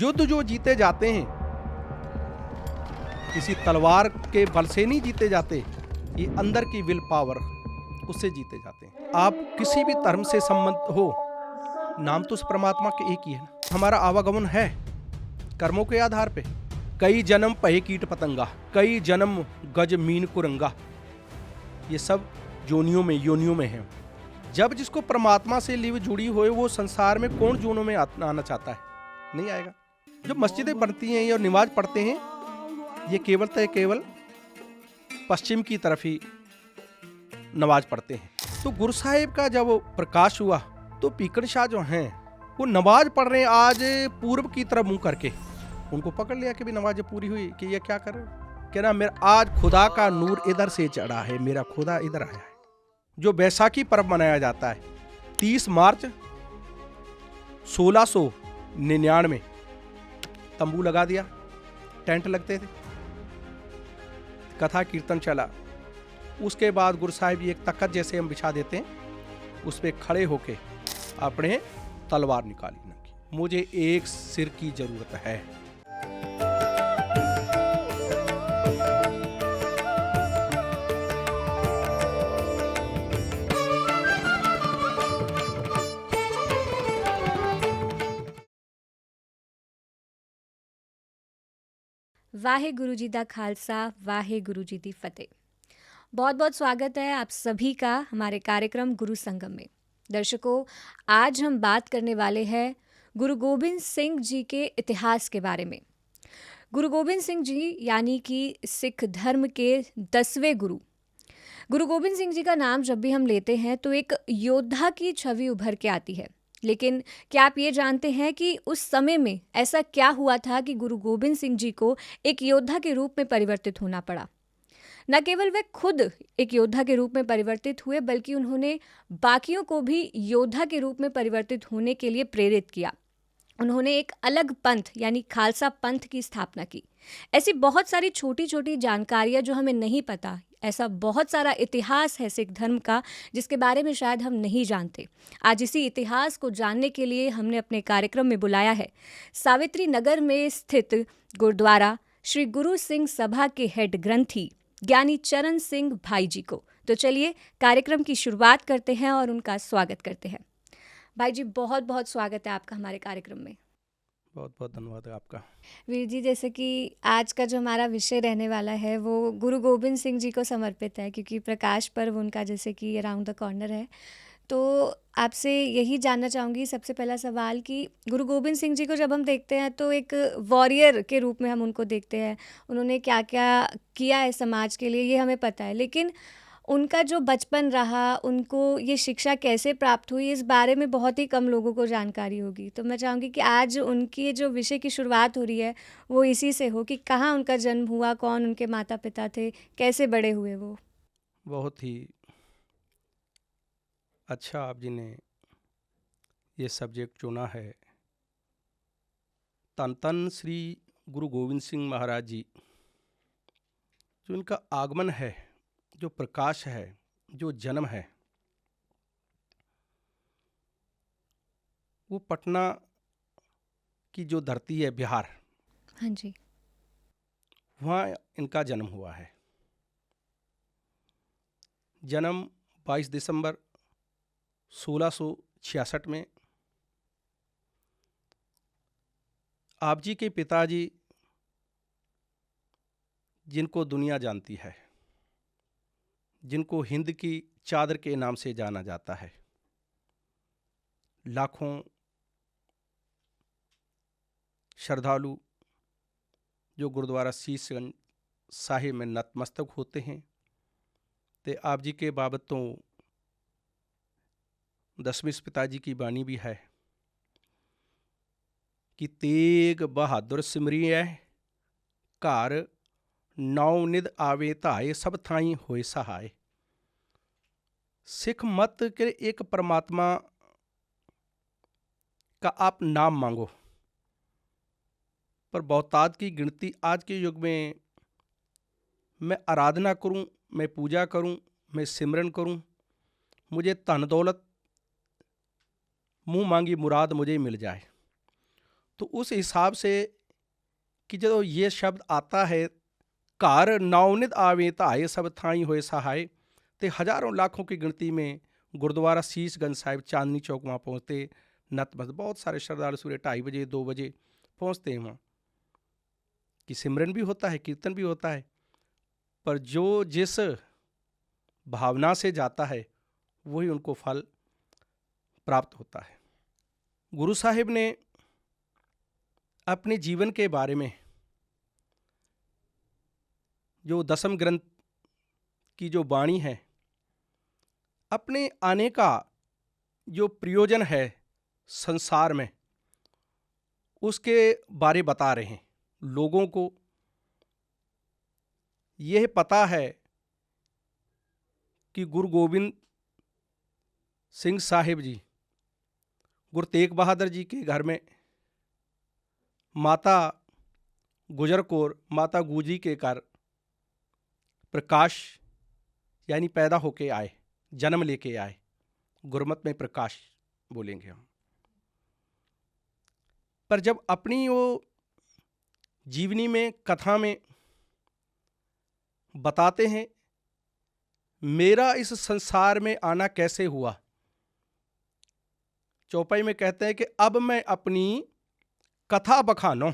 युद्ध जो जीते जाते हैं किसी तलवार के बल से नहीं जीते जाते, ये अंदर की विल पावर उससे जीते जाते हैं। आप किसी भी धर्म से संबंध हो, नाम तो उस परमात्मा के एक ही है ना। हमारा आवागमन है कर्मों के आधार पे। कई जन्म पहे कीट पतंगा, कई जन्म गज मीन कुरंगा, ये सब योनियों में है। जब जिसको परमात्मा से लिव जुड़ी हुई, वो संसार में कौन जोनों में आना चाहता है? नहीं आएगा। जब मस्जिदें बनती हैं और नमाज पढ़ते हैं, ये केवल पश्चिम की तरफ ही नमाज पढ़ते हैं। तो गुरु साहिब का जब प्रकाश हुआ तो पीकड़ शाह जो हैं वो नमाज पढ़ रहे हैं आज पूर्व की तरफ मुंह करके। उनको पकड़ लिया कि भी नमाज पूरी हुई कि ये क्या कर रहे हो? कह रहा मेरा आज खुदा का नूर इधर से चढ़ा है, मेरा खुदा इधर आया है। जो बैसाखी पर्व मनाया जाता है 30 मार्च 1699, तंबू लगा दिया, टेंट लगते थे, कथा कीर्तन चला। उसके बाद गुरु साहिब जी एक तख्त जैसे हम बिछा देते हैं, उस पर खड़े होके अपने तलवार निकाली, मुझे एक सिर की जरूरत है। वाहेगुरु जी दा खालसा, वाहेगुरु जी दी फतेह। बहुत बहुत स्वागत है आप सभी का हमारे कार्यक्रम गुरु संगम में। दर्शकों, आज हम बात करने वाले हैं गुरु गोबिंद सिंह जी के इतिहास के बारे में। गुरु गोबिंद सिंह जी यानी कि सिख धर्म के 10वें गुरु। गुरु गोबिंद सिंह जी का नाम जब भी हम लेते हैं तो एक योद्धा की छवि उभर के आती है। लेकिन क्या आप ये जानते हैं कि उस समय में ऐसा क्या हुआ था कि गुरु गोबिंद सिंह जी को एक योद्धा के रूप में परिवर्तित होना पड़ा? न केवल वे खुद एक योद्धा के रूप में परिवर्तित हुए, बल्कि उन्होंने बाकियों को भी योद्धा के रूप में परिवर्तित होने के लिए प्रेरित किया। उन्होंने एक अलग पंथ यानी खालसा पंथ की स्थापना की। ऐसी बहुत सारी छोटी छोटी जानकारियां जो हमें नहीं पता, ऐसा बहुत सारा इतिहास है सिख धर्म का जिसके बारे में शायद हम नहीं जानते। आज इसी इतिहास को जानने के लिए हमने अपने कार्यक्रम में बुलाया है सावित्री नगर में स्थित गुरुद्वारा श्री गुरु सिंह सभा के हेड ग्रंथी ज्ञानी चरण सिंह भाई जी को। तो चलिए कार्यक्रम की शुरुआत करते हैं और उनका स्वागत करते हैं। भाई जी, बहुत बहुत स्वागत है आपका हमारे कार्यक्रम में। बहुत बहुत धन्यवाद आपका। वीर जी, जैसे कि आज का जो हमारा विषय रहने वाला है वो गुरु गोबिंद सिंह जी को समर्पित है, क्योंकि प्रकाश पर्व उनका जैसे कि अराउंड द कॉर्नर है। तो आपसे यही जानना चाहूँगी सबसे पहला सवाल कि गुरु गोबिंद सिंह जी को जब हम देखते हैं तो एक वॉरियर के रूप में हम उनको देखते हैं। उन्होंने क्या क्या किया है समाज के लिए ये हमें पता है, लेकिन उनका जो बचपन रहा, उनको ये शिक्षा कैसे प्राप्त हुई, इस बारे में बहुत ही कम लोगों को जानकारी होगी। तो मैं चाहूँगी कि आज उनकी जो विषय की शुरुआत हो रही है वो इसी से हो कि कहाँ उनका जन्म हुआ, कौन उनके माता पिता थे, कैसे बड़े हुए वो। बहुत ही अच्छा आप जी ने ये सब्जेक्ट चुना है। तन तन श्री गुरु गोविंद सिंह महाराज जी, जो इनका आगमन है, जो प्रकाश है, जो जन्म है, वो पटना की जो धरती है बिहार, हाँ जी, वहाँ इनका जन्म हुआ है। जन्म 22 दिसंबर 1666 में। आप जी के पिताजी, जिनको दुनिया जानती है, जिनको हिंद की चादर के नाम से जाना जाता है, लाखों श्रद्धालु जो गुरुद्वारा शीशगंज साहिब में नतमस्तक होते हैं, ते आप जी के बाबत तो दशमेश पिताजी की बानी भी है कि तेग बहादुर सिमरी है, घर नौ निध आवे धाए, सब थाई होए सहाय। सिख मत के एक परमात्मा का आप नाम मांगो, पर बहुतात की गिनती आज के युग में मैं आराधना करूं, मैं पूजा करूं, मैं सिमरन करूं, मुझे धन दौलत मुंह मांगी मुराद मुझे मिल जाए, तो उस हिसाब से कि जो ये शब्द आता है, कार नाउनित आवे ताए सब थाई होए सहाय, ते हजारों लाखों की गिनती में गुरुद्वारा शीशगंज साहिब चांदनी चौक वहाँ पहुँचते नतमस्तक। बहुत सारे श्रद्धालु सुबह 2:30 बजे 2 बजे पहुँचते हैं वहाँ, कि सिमरन भी होता है, कीर्तन भी होता है, पर जो जिस भावना से जाता है वही उनको फल प्राप्त होता है। गुरु साहिब ने अपने जीवन के बारे में जो दसम ग्रंथ की जो वाणी है, अपने आने का जो प्रयोजन है संसार में, उसके बारे बता रहे हैं। लोगों को यह पता है कि गुरु गोविंद सिंह साहिब जी, गुरु तेग बहादुर जी के घर में माता गुजर कौर, माता गुजरी के घर प्रकाश यानी पैदा होके आए, जन्म लेके आए। गुरमत में प्रकाश बोलेंगे हम। पर जब अपनी वो जीवनी में, कथा में बताते हैं मेरा इस संसार में आना कैसे हुआ, चौपाई में कहते हैं कि अब मैं अपनी कथा बखानो,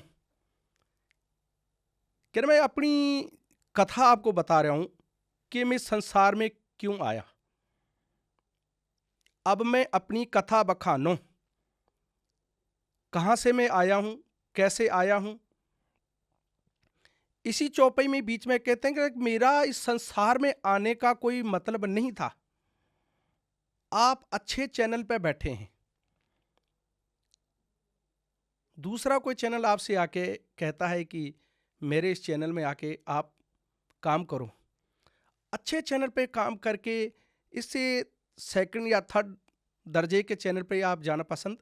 कि मैं अपनी कथा आपको बता रहा हूं कि मैं संसार में क्यों आया। अब मैं अपनी कथा बखानो, कहां से मैं आया हूं, कैसे आया हूं। इसी चौपाई में बीच में कहते हैं कि मेरा इस संसार में आने का कोई मतलब नहीं था। आप अच्छे चैनल पे बैठे हैं, दूसरा कोई चैनल आपसे आके कहता है कि मेरे इस चैनल में आके आप काम करो। अच्छे चैनल पे काम करके इससे सेकंड या थर्ड दर्जे के चैनल पे आप जाना पसंद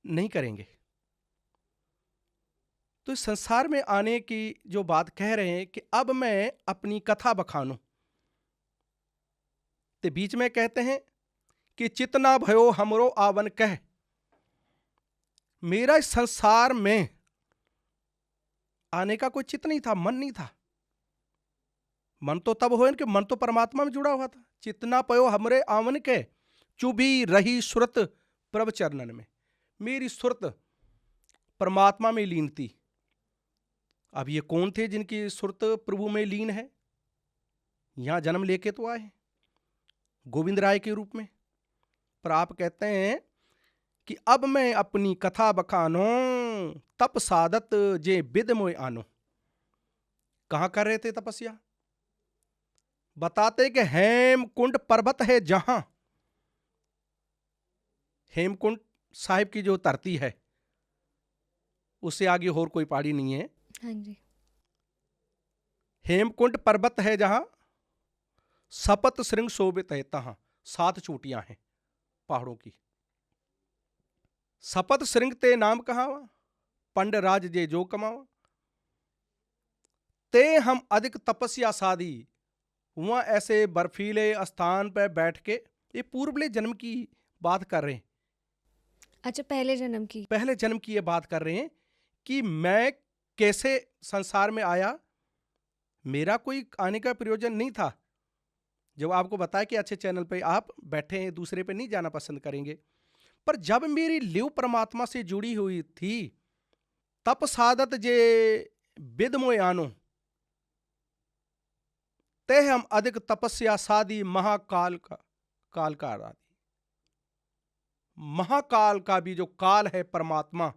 नहीं करेंगे। तो इस संसार में आने की जो बात कह रहे हैं कि अब मैं अपनी कथा बखानूं, तो बीच में कहते हैं कि चितना भयो हमरो आवन कह, मेरा इस संसार में आने का कोई चित नहीं था, मन नहीं था। मन तो तब हो कि मन तो परमात्मा में जुड़ा हुआ था। चितना पयो हमरे आवन के, चुभी रही सुरत प्रभ चरणन में, मेरी सुरत परमात्मा में लीन थी। अब ये कौन थे जिनकी सुरत प्रभु में लीन है? यहां जन्म लेके तो आए गोविंद राय के रूप में, पर आप कहते हैं कि अब मैं अपनी कथा बखानो, तप सादत जे बिद मोय आनो। कहां कर रहे थे तपस्या? बताते कि हेमकुंड पर्वत है जहां, हेमकुंड साहिब की जो धरती है उससे आगे और कोई पहाड़ी नहीं है। हाँ जी। हेमकुंड पर्वत है जहां, सपत श्रृंग शोभित है तहां। 7 चोटियां हैं पहाड़ों की। सपत श्रृंग ते नाम कहावा, पंड राज जे जो कमावा, ते हम अधिक तपस्या साधी। वहां ऐसे बर्फीले स्थान पर बैठ के, ये पूर्वले जन्म की बात कर रहे हैं। अच्छा, पहले जन्म की। पहले जन्म की ये बात कर रहे हैं कि मैं कैसे संसार में आया, मेरा कोई आने का प्रयोजन नहीं था। जब आपको बताया कि अच्छे चैनल पे आप बैठे हैं, दूसरे पे नहीं जाना पसंद करेंगे, पर जब मेरी लिव परमात्मा से जुड़ी हुई थी, तप सादत जे विद मोय आनो, ते हम अधिक तपस्या साधी महाकाल का आराधी। महाकाल का भी जो काल है परमात्मा,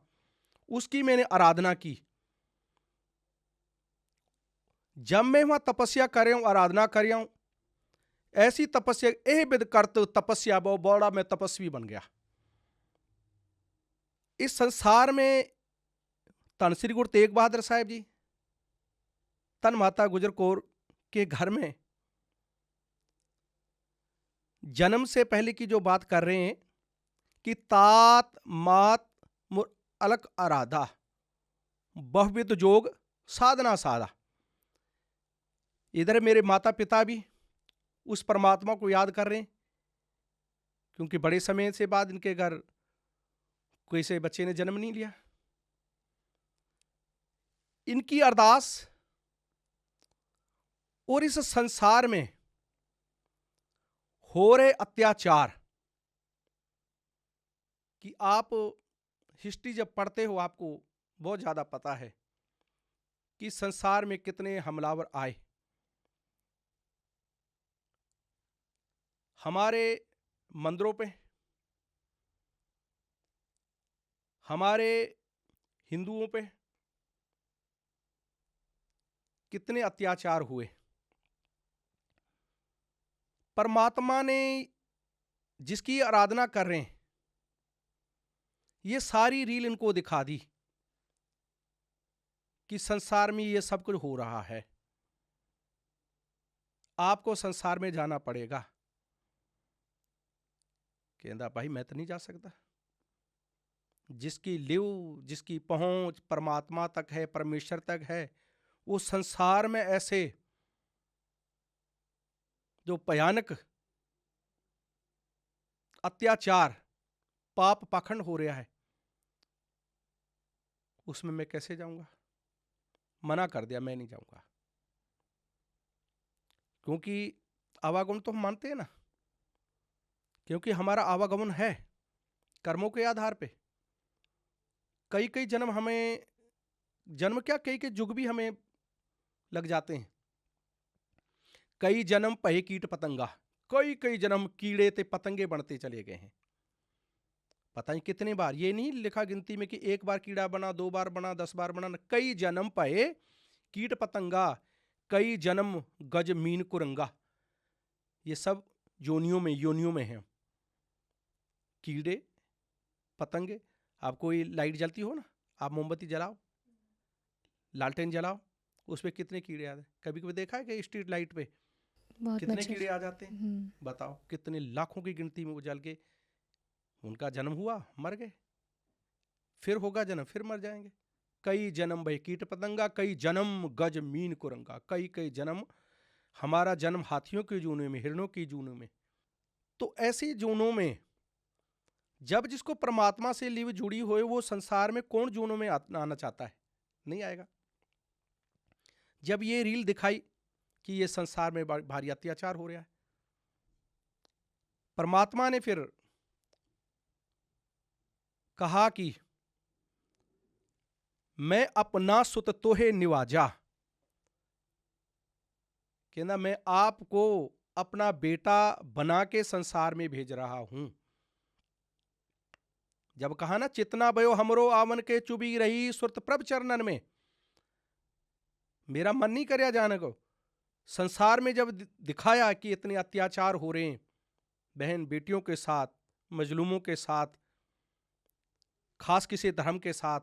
उसकी मैंने आराधना की। जब मैं वहां तपस्या कर रहा हूं, आराधना कर रहा हूं, ऐसी तपस्या एह विद करत तपस्या बहु बड़ा, मैं तपस्वी बन गया। इस संसार में धन श्री गुरु तेग बहादुर साहिब जी, तन माता गुजर कौर के घर में जन्म से पहले की जो बात कर रहे हैं कि तात मात मुर अलक आराधा, बहुविध जोग साधना साधा। इधर मेरे माता पिता भी उस परमात्मा को याद कर रहे हैं, क्योंकि बड़े समय से बाद इनके घर कोई से बच्चे ने जन्म नहीं लिया। इनकी अरदास और इस संसार में हो रहे अत्याचार कि आप हिस्ट्री जब पढ़ते हो आपको बहुत ज्यादा पता है कि संसार में कितने हमलावर आए, हमारे मंदिरों पे, हमारे हिंदुओं पे कितने अत्याचार हुए। परमात्मा ने जिसकी आराधना कर रहे हैं ये सारी रील इनको दिखा दी कि संसार में ये सब कुछ हो रहा है, आपको संसार में जाना पड़ेगा। कहता भाई मैं तो नहीं जा सकता। जिसकी लिव, जिसकी पहुंच परमात्मा तक है, परमेश्वर तक है, वो संसार में ऐसे जो भयानक अत्याचार पाप पाखंड हो रहा है उसमें मैं कैसे जाऊंगा। मना कर दिया, मैं नहीं जाऊंगा। क्योंकि आवागमन तो हम मानते हैं ना, क्योंकि हमारा आवागमन है कर्मों के आधार पे। कई कई जन्म हमें, जन्म क्या कई कई युग भी हमें लग जाते हैं। कई जन्म पहे कीट पतंगा, कई कई जन्म कीड़े ते पतंगे बनते चले गए हैं। पता नहीं कितने बार, ये नहीं लिखा गिनती में कि एक बार कीड़ा बना, 2 बार बना, 10 बार बना। कई जन्म पहे कीट पतंगा, कई जन्म गज मीन कुरंगा। ये सब योनियों में हैं। कीड़े पतंगे। आप कोई लाइट जलती हो ना, आप मोमबत्ती जलाओ, लालटेन जलाओ, उस पर कितने कीड़े आते हैं। कभी कभी देखा है कि स्ट्रीट लाइट पे बहुत कितने मच्छर। कीड़े आ जाते हैं। बताओ कितने लाखों की गिनती में वो जल के उनका जन्म हुआ, मर गए, फिर होगा जन्म, फिर मर जाएंगे। कई जन्म भाई कीट पतंगा, कई जन्म गज मीन कुरंगा। कई कई जन्म, हमारा जन्म हाथियों के जूनों में, हिरणों की जूनों में। तो ऐसी जूनों में जब जिसको परमात्मा से लिव जुड़ी हुई, वो संसार में कौन जूनों में आना चाहता है, नहीं आएगा। जब ये रील दिखाई कि ये संसार में भारी अत्याचार हो रहा है, परमात्मा ने फिर कहा कि मैं अपना सुत तोहे निवाजा। कहना मैं आपको अपना बेटा बना के संसार में भेज रहा हूं। जब कहा ना चितना भयो हमरो आवन के चुबी रही सुरत प्रभ चरणन में, मेरा मन नहीं करया जाने को। संसार में जब दिखाया कि इतने अत्याचार हो रहे हैं बहन बेटियों के साथ, मजलूमों के साथ, खास किसी धर्म के साथ,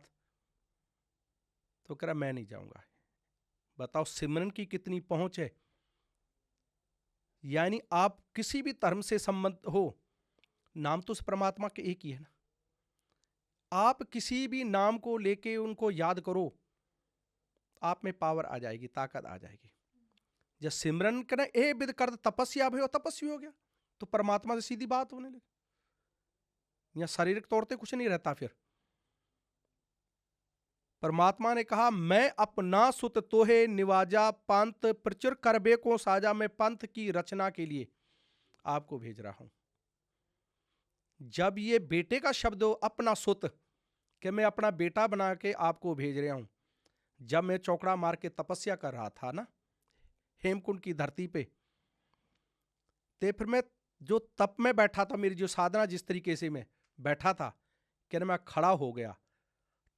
तो कह रहा मैं नहीं जाऊंगा। बताओ सिमरन की कितनी पहुंच है। यानी आप किसी भी धर्म से संबंध हो, नाम तो उस परमात्मा के एक ही है ना। आप किसी भी नाम को लेके उनको याद करो, आप में पावर आ जाएगी, ताकत आ जाएगी। जब सिमरन करें ए विद कर तपस्या भयो, तपस्वी हो गया, तो परमात्मा से सीधी बात होने लगी। या शारीरिक तौर पे कुछ नहीं रहता। फिर परमात्मा ने कहा मैं अपना सुत तोहे निवाजा, पंथ प्रचुर करबे को साजा। मैं पंथ की रचना के लिए आपको भेज रहा हूं। जब ये बेटे का शब्द हो, अपना सुत, कि मैं अपना बेटा बना के आपको भेज रहा हूं। जब मैं चौकड़ा मार के तपस्या कर रहा था ना हेमकुंड की धरती पे, ते फिर मैं जो तप में बैठा था, मेरी जो साधना जिस तरीके से मैं बैठा था, कि मैं खड़ा हो गया,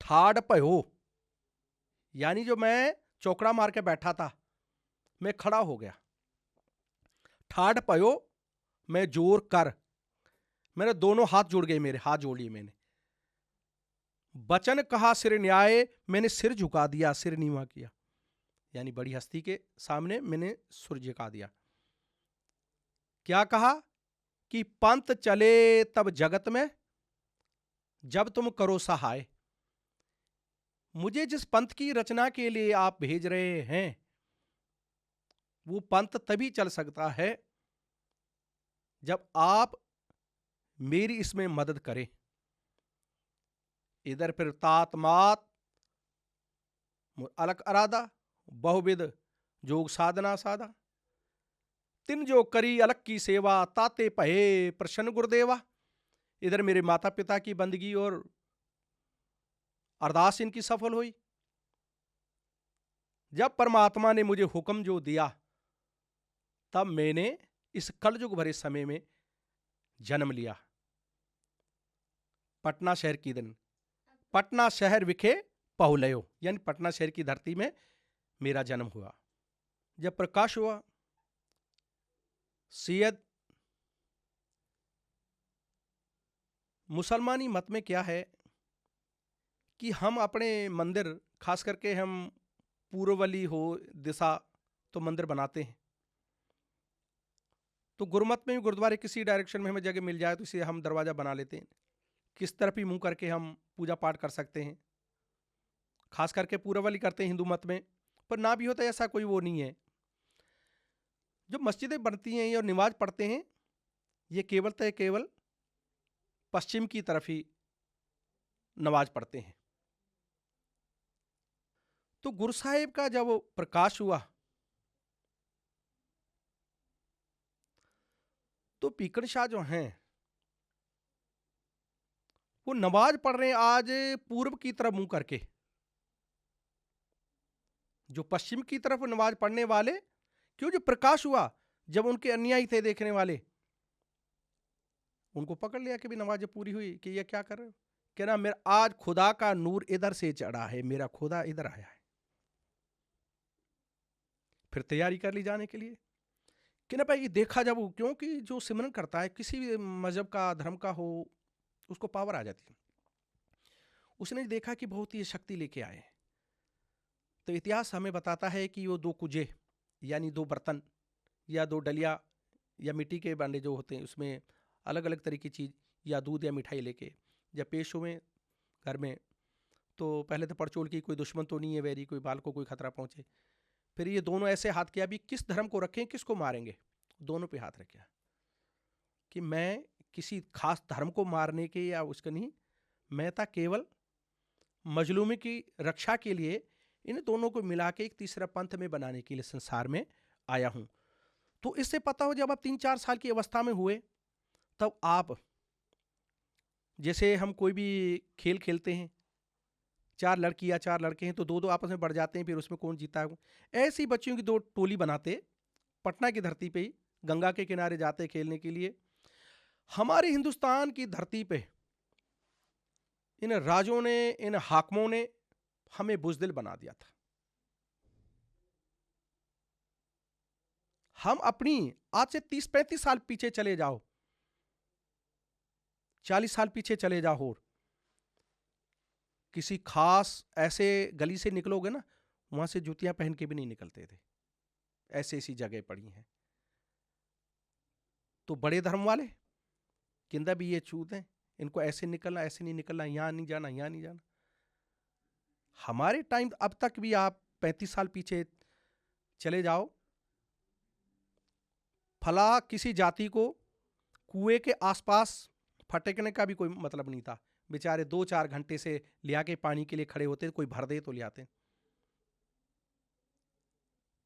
ठाड़ पयो। यानी जो मैं चौकड़ा मार के बैठा था, मैं खड़ा हो गया। ठाड़ पयो, मैं जोर कर, मेरे दोनों हाथ जुड़ गए, मेरे हाथ जोड़ लिए मैंने। बचन कहा सिर न्याय, मैंने सिर झुका दिया, सिर नीवा किया। यानी बड़ी हस्ती के सामने मैंने सिर झुका दिया। क्या कहा कि पंथ चले तब जगत में, जब तुम करो सहाय। मुझे जिस पंथ की रचना के लिए आप भेज रहे हैं, वो पंथ तभी चल सकता है जब आप मेरी इसमें मदद करें। इधर फिर तात मात मोर अलग अरादा, बहुविध जोग साधना साधा, तिन जो करी अलग की सेवा, ताते पहे प्रसन्न गुरुदेवा। इधर मेरे माता पिता की बंदगी और अरदास इनकी सफल हुई। जब परमात्मा ने मुझे हुक्म जो दिया, तब मैंने इस कलयुग भरे समय में जन्म लिया। पटना शहर की दिन, पटना शहर विखे पहुलयो, यानी पटना शहर की धरती में मेरा जन्म हुआ। जब प्रकाश हुआ, सैयद मुसलमानी मत में क्या है कि हम अपने मंदिर, खास करके हम पूर्वली हो दिशा तो मंदिर बनाते हैं। तो गुरुमत में भी गुरुद्वारे किसी डायरेक्शन में हमें जगह मिल जाए तो इसे हम दरवाजा बना लेते हैं, किस तरफ ही मुंह करके हम पूजा पाठ कर सकते हैं। खास करके पूर्वली करते हैं हिंदू मत में, पर ना भी होता ऐसा कोई वो नहीं है। जो मस्जिदें बनती हैं और नमाज पढ़ते हैं, ये केवल पश्चिम की तरफ ही नमाज पढ़ते हैं। तो गुरु साहिब का जब प्रकाश हुआ तो पीकड़ शाह जो हैं वो नमाज पढ़ रहे हैं आज पूर्व की तरफ मुंह करके। जो पश्चिम की तरफ नमाज पढ़ने वाले, क्यों, जो प्रकाश हुआ, जब उनके अनुयायी थे देखने वाले, उनको पकड़ लिया कि भी नमाज जब पूरी हुई कि ये क्या कर रहे हो, कह ना मेरा आज खुदा का नूर इधर से चढ़ा है, मेरा खुदा इधर आया है। फिर तैयारी कर ली जाने के लिए कि ना भाई देखा जब, क्योंकि जो सिमरन करता है किसी भी मजहब का, धर्म का हो, उसको पावर आ जाती है। उसने देखा कि बहुत ही शक्ति लेके आए। तो इतिहास हमें बताता है कि वो दो कुजे, यानी दो बर्तन या दो डलिया या मिट्टी के भांडे जो होते हैं, उसमें अलग अलग तरह की चीज़ या दूध या मिठाई लेके जब पेश हुए घर में, तो पहले तो पड़चोल की कोई दुश्मन तो नहीं है, वैरी कोई बाल को कोई खतरा पहुंचे। फिर ये दोनों ऐसे हाथ किया भी किस धर्म को रखें, किसको मारेंगे। दोनों पे हाथ रखा कि मैं किसी खास धर्म को मारने के या उसका नहीं, मैं था केवल मजलूमी की रक्षा के लिए इन दोनों को मिला के एक तीसरा पंथ में बनाने के लिए संसार में आया हूं। तो इससे पता हो, जब आप 3-4 साल की अवस्था में हुए, तब आप, जैसे हम कोई भी खेल खेलते हैं, 4 लड़की या 4 लड़के हैं तो 2-2 आपस में बढ़ जाते हैं, फिर उसमें कौन जीता है। ऐसे ही बच्चियों की 2 टोली बनाते पटना की धरती पे ही गंगा के किनारे जाते खेलने के लिए। हमारे हिंदुस्तान की धरती पे इन राजों ने, इन हाकमों ने हमें बुजदिल बना दिया था। हम अपनी आज से 30-35 साल पीछे चले जाओ, 40 साल पीछे चले जाओ, और किसी खास ऐसे गली से निकलोगे ना, वहां से जूतियां पहन के भी नहीं निकलते थे, ऐसी ऐसी जगह पड़ी हैं। तो बड़े धर्म वाले किंदा भी ये छूत हैं, इनको ऐसे निकलना, ऐसे नहीं निकलना, यहां नहीं जाना, यहां नहीं जाना। हमारे टाइम अब तक भी आप 35 साल पीछे चले जाओ, फला किसी जाति को कुएं के आसपास फटकने का भी कोई मतलब नहीं था। बेचारे 2-4 घंटे से लिया के पानी के लिए खड़े होते, कोई भर दे तो ले आते।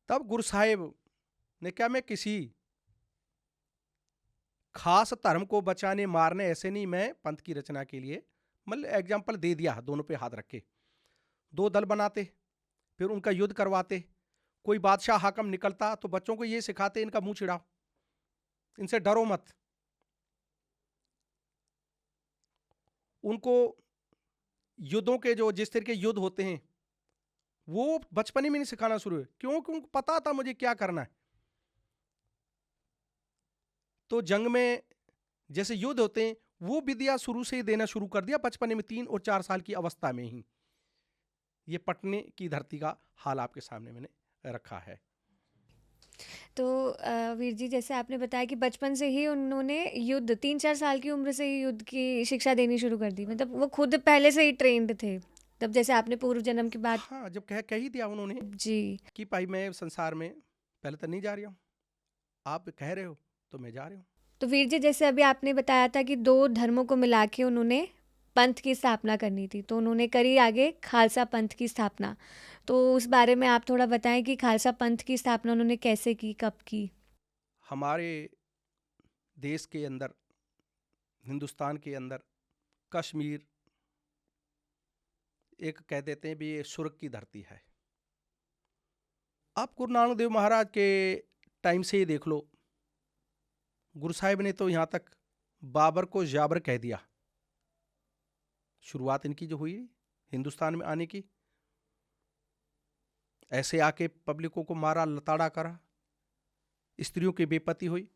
तब गुरु साहिब ने क्या, मैं किसी खास धर्म को बचाने मारने ऐसे नहीं, मैं पंथ की रचना के लिए, मतलब एग्जाम्पल दे दिया, दोनों पे हाथ रखे, 2 दल बनाते, फिर उनका युद्ध करवाते। कोई बादशाह हाकम निकलता तो बच्चों को ये सिखाते, इनका मुंह छिड़ाओ, इनसे डरो मत। उनको युद्धों के जो जिस तरह के युद्ध होते हैं वो बचपन ही में नहीं सिखाना शुरू हुए, क्योंकि उनको पता था मुझे क्या करना है। तो जंग में जैसे युद्ध होते हैं वो विद्या शुरू से ही देना शुरू कर दिया बचपन में, 3 और 4 साल की अवस्था में ही। ये पटने की धरती का हाल आपके सामने मैंने रखा है। तो वीर जी, जैसे आपने बताया कि बचपन से ही उन्होंने युद्ध, 3-4 साल की उम्र से ही युद्ध की शिक्षा देनी शुरू कर दी, मतलब वो खुद पहले से ही ट्रेंड थे। तब जैसे आपने पूर्व जन्म की बात, हाँ, जब कह ही दिया उन्होंने जी, कि भाई मैं संसार में पहले तो नहीं जा रही हूँ, आप कह रहे हो तो मैं जा रही हूँ। तो वीर जी जैसे अभी आपने बताया था कि 2 धर्मों को मिला के उन्होंने पंथ की स्थापना करनी थी, तो उन्होंने करी आगे खालसा पंथ की स्थापना। तो उस बारे में आप थोड़ा बताएं कि खालसा पंथ की स्थापना उन्होंने कैसे की, कब की? हमारे देश के अंदर, हिंदुस्तान के अंदर कश्मीर एक कह देते हैं भी ये स्वर्ग की धरती है। आप गुरु नानक देव महाराज के टाइम से ही देख लो, गुरु साहिब ने तो यहाँ तक बाबर को जाबर कह दिया। शुरुआत इनकी जो हुई हिंदुस्तान में आने की, ऐसे आके पब्लिकों को मारा, लताड़ा करा, स्त्रियों की बेपत्ती हुई,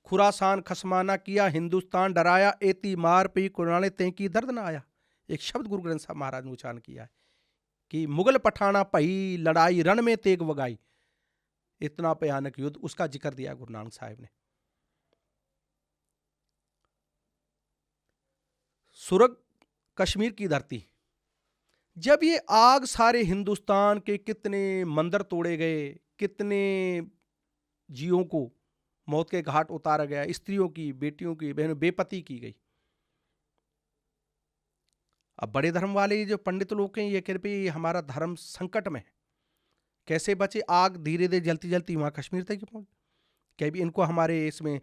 खुरासान खसमाना किया, हिंदुस्तान डराया, एती मार पी कुराने तेंकी दर्द ना आया। एक शब्द गुरु ग्रंथ साहब महाराज ने उच्चारण किया है कि मुगल पठाना पही लड़ाई रण में तेग वगाई, इतना भयानक युद्ध, उसका जिक्र दिया गुरु नानक साहिब ने। सुरग कश्मीर की धरती, जब ये आग सारे हिंदुस्तान के कितने मंदिर तोड़े गए, कितने जियों को मौत के घाट उतारा गया, स्त्रियों की, बेटियों की, बहनों बेपत्ती की गई। अब बड़े धर्म वाले जो पंडित लोग हैं ये कह रहे हमारा धर्म संकट में है, कैसे बचे? आग धीरे धीरे जलती जलती वहां कश्मीर तक ही पहुंच। क्या भी इनको हमारे इसमें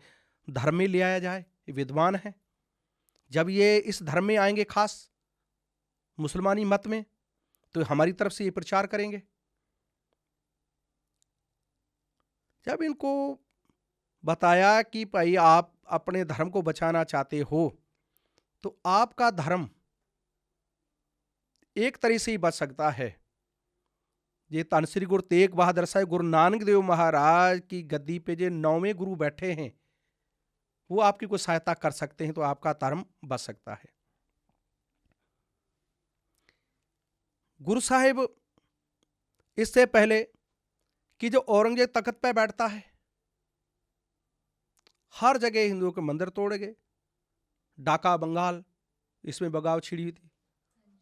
धर्म में ले आया जाए? ये विद्वान है, जब ये इस धर्म में आएंगे, खास मुसलमानी मत में, तो हमारी तरफ से ये प्रचार करेंगे। जब इनको बताया कि भाई आप अपने धर्म को बचाना चाहते हो तो आपका धर्म एक तरह से ही बच सकता है। ये धन श्री गुरु तेग बहादुर साहब गुरु नानक देव महाराज की गद्दी पे जो 9वें गुरु बैठे हैं, वो आपकी कोई सहायता कर सकते हैं, तो आपका धर्म बच सकता है। गुरु साहिब इससे पहले कि जो औरंगजेब तख्त पे बैठता है, हर जगह हिंदुओं के मंदिर तोड़े गए, ढाका बंगाल इसमें बगावत छिड़ी हुई थी।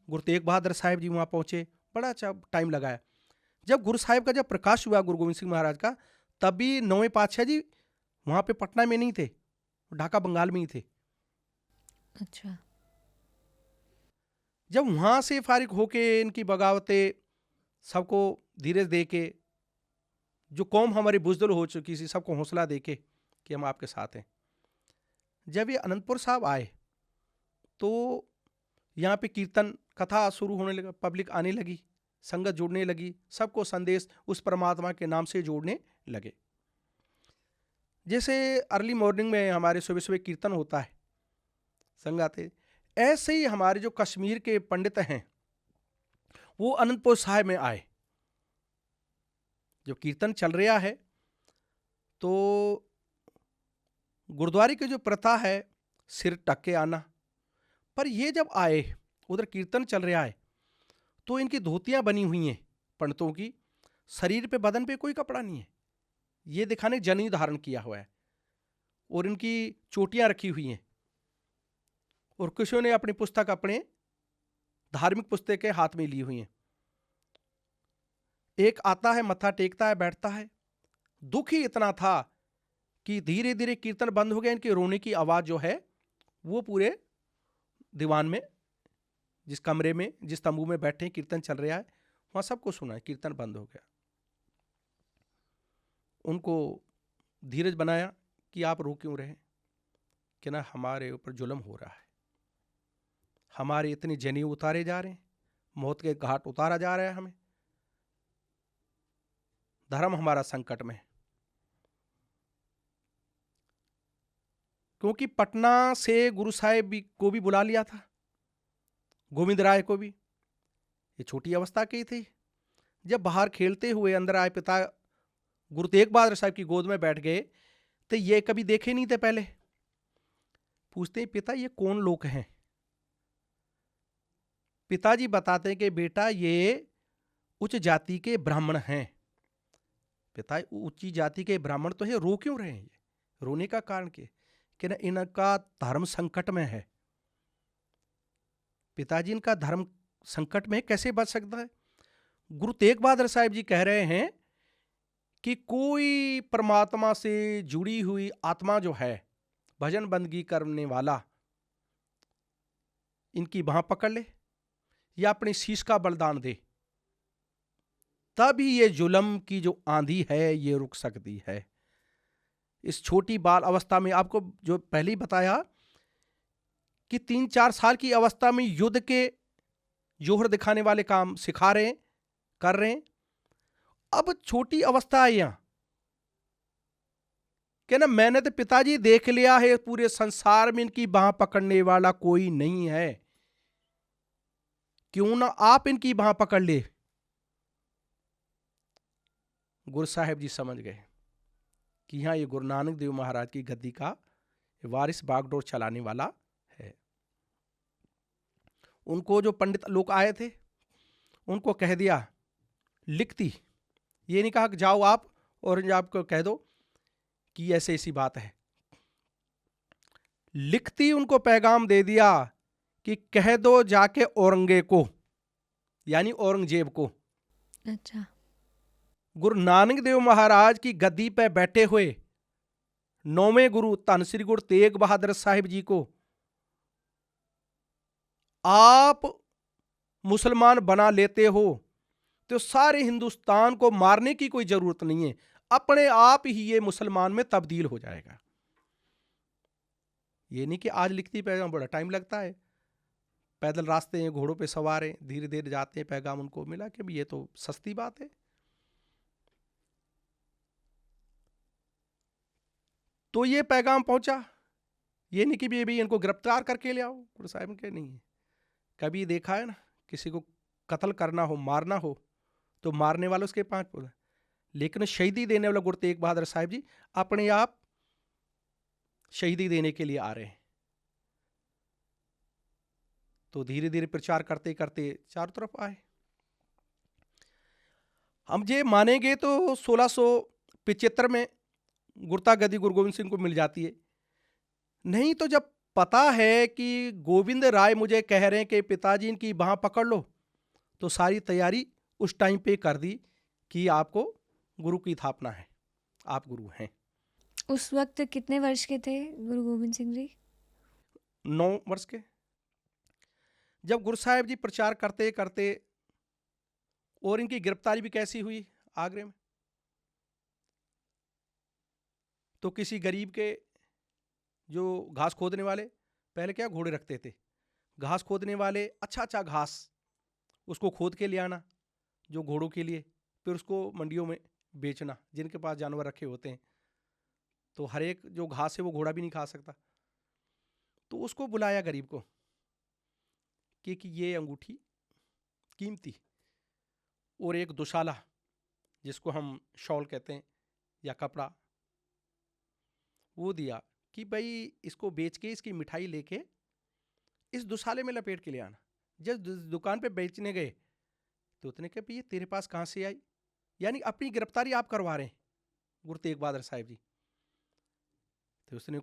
गुरु तेग बहादुर साहिब जी वहां पहुंचे, बड़ा अच्छा टाइम लगाया। जब गुरु साहिब का जब प्रकाश हुआ गुरु गोविंद सिंह महाराज का, तब भी 9वें पातशाह जी वहां पे पटना में नहीं थे, ढाका बंगाल में ही थे। अच्छा। जब वहां से फारिग होके इनकी बगावतें सबको धीरे दे के, जो कौम हमारी बुजदिल हो चुकी थी, सबको हौसला दे के कि हम आपके साथ हैं। जब ये अनंतपुर साहब आए तो यहाँ पे कीर्तन कथा शुरू होने लगा, पब्लिक आने लगी, संगत जुड़ने लगी, सबको संदेश उस परमात्मा के नाम से जोड़ने लगे। जैसे अर्ली मॉर्निंग में हमारे सुबह सुबह कीर्तन होता है, संगाते, ऐसे ही हमारे जो कश्मीर के पंडित हैं वो अनंतपुर साहिब में आए। जो कीर्तन चल रहा है तो गुरुद्वारे की जो प्रथा है सिर टक के आना, पर ये जब आए, उधर कीर्तन चल रहा है तो इनकी धोतियां बनी हुई हैं पंडितों की, शरीर पे बदन पे कोई कपड़ा नहीं है, ये दिखाने जनेऊ धारण किया हुआ है, और इनकी चोटियां रखी हुई हैं, और किसी ने अपनी पुस्तक, अपने धार्मिक पुस्तकें हाथ में ली हुई हैं। एक आता है, मत्था टेकता है, बैठता है। दुख ही इतना था कि धीरे धीरे कीर्तन बंद हो गया, इनके रोने की आवाज जो है वो पूरे दीवान में, जिस कमरे में, जिस तंबू में बैठे हैं, कीर्तन चल रहा है, वहां सबको सुना है। कीर्तन बंद हो गया, उनको धीरज बनाया कि आप रो क्यों रहे, कि ना हमारे ऊपर जुल्म हो रहा है, हमारे इतने जनेऊ उतारे जा रहे हैं, मौत के घाट उतारा जा रहा है हमें, धर्म हमारा संकट में है। क्योंकि पटना से गुरु साहिब को भी बुला लिया था, गोविंद राय को भी, ये छोटी अवस्था की थी। जब बाहर खेलते हुए अंदर आए, पिता गुरु तेग बहादुर साहब की गोद में बैठ गए, तो ये कभी देखे नहीं थे पहले। पूछते हैं, पिता ये कौन लोग हैं? पिताजी बताते हैं कि बेटा ये उच्च जाति के ब्राह्मण हैं। पिता, उच्च जाति के ब्राह्मण तो है, रो क्यों रहे हैं? ये रोने का कारण क्या? कि ना इनका धर्म संकट में है। पिताजी इनका धर्म संकट में कैसे बच सकता है? गुरु तेग बहादुर साहिब जी कह रहे हैं कि कोई परमात्मा से जुड़ी हुई आत्मा जो है, भजन बंदगी करने वाला, इनकी बाह पकड़ ले या अपने शीश का बलिदान दे, तभी ये जुल्म की जो आंधी है ये रुक सकती है। इस छोटी बाल अवस्था में, आपको जो पहले ही बताया कि 3-4 साल की अवस्था में युद्ध के जोहर दिखाने वाले काम सिखा रहे हैं, कर रहे हैं। अब छोटी अवस्था है यहां कि ना, मैंने तो पिताजी देख लिया है पूरे संसार में इनकी बाह पकड़ने वाला कोई नहीं है, क्यों ना आप इनकी बाह पकड़ ले। गुरु साहिब जी समझ गए कि यहां ये गुरु नानक देव महाराज की गद्दी का वारिस बागडोर चलाने वाला है। उनको जो पंडित लोग आए थे उनको कह दिया लिखती, ये नहीं कहा कि जाओ आप और आपको कह दो कि ऐसे ऐसी बात है, लिखती उनको पैगाम दे दिया कि कह दो जाके औरंगे को, यानी औरंगजेब को। अच्छा। गुरु नानक देव महाराज की गद्दी पे बैठे हुए 9वें गुरु धन श्री गुरु तेग बहादुर साहिब जी को आप मुसलमान बना लेते हो तो सारे हिंदुस्तान को मारने की कोई जरूरत नहीं है, अपने आप ही ये मुसलमान में तब्दील हो जाएगा। ये नहीं कि आज लिखती पैगाम बड़ा टाइम लगता है, पैदल रास्ते हैं, घोड़ों पे सवार हैं, धीरे धीरे जाते हैं, पैगाम उनको मिला कि ये तो सस्ती बात है। तो ये पैगाम पहुंचा, ये नहीं कि भी इनको गिरफ्तार करके ले आओ। गुरु साहिब के नहीं है, कभी देखा है ना किसी को कत्ल करना हो, मारना हो तो मारने वाले उसके पांच बोला, लेकिन शहीदी देने वाला गुरु तेग बहादुर साहिब जी अपने आप शहीदी देने के लिए आ रहे हैं। तो धीरे धीरे प्रचार करते करते चारों तरफ आए। हम ये मानेंगे तो 1675 में गुरता गद्दी गुरु गोविंद सिंह को मिल जाती है। नहीं तो जब पता है कि गोविंद राय मुझे कह रहे हैं कि पिताजी इनकी बाह पकड़ लो, तो सारी तैयारी उस टाइम पे कर दी कि आपको गुरु की स्थापना है, आप गुरु हैं। उस वक्त कितने वर्ष के थे गुरु गोविंद सिंह जी? 9 वर्ष के। जब गुरु साहिब जी प्रचार करते करते, और इनकी गिरफ्तारी भी कैसी हुई आगरे में, तो किसी गरीब के जो घास खोदने वाले, पहले क्या घोड़े रखते थे, घास खोदने वाले अच्छा अच्छा घास उसको खोद के ले आना जो घोड़ों के लिए, फिर उसको मंडियों में बेचना। जिनके पास जानवर रखे होते हैं तो हर एक जो घास है वो घोड़ा भी नहीं खा सकता, तो उसको बुलाया गरीब को कि ये अंगूठी कीमती और एक दुशाला जिसको हम शॉल कहते हैं या कपड़ा, वो दिया कि भाई इसको बेच के इसकी मिठाई लेके इस दुशाले में लपेट के ले आना। जब दुकान पे बेचने गए तो उसने कहा ये तेरे पास कहाँ से आई, यानी अपनी गिरफ्तारी आप करवा रहे हैं गुरु तेग बहादुर साहिब जी। तो उसने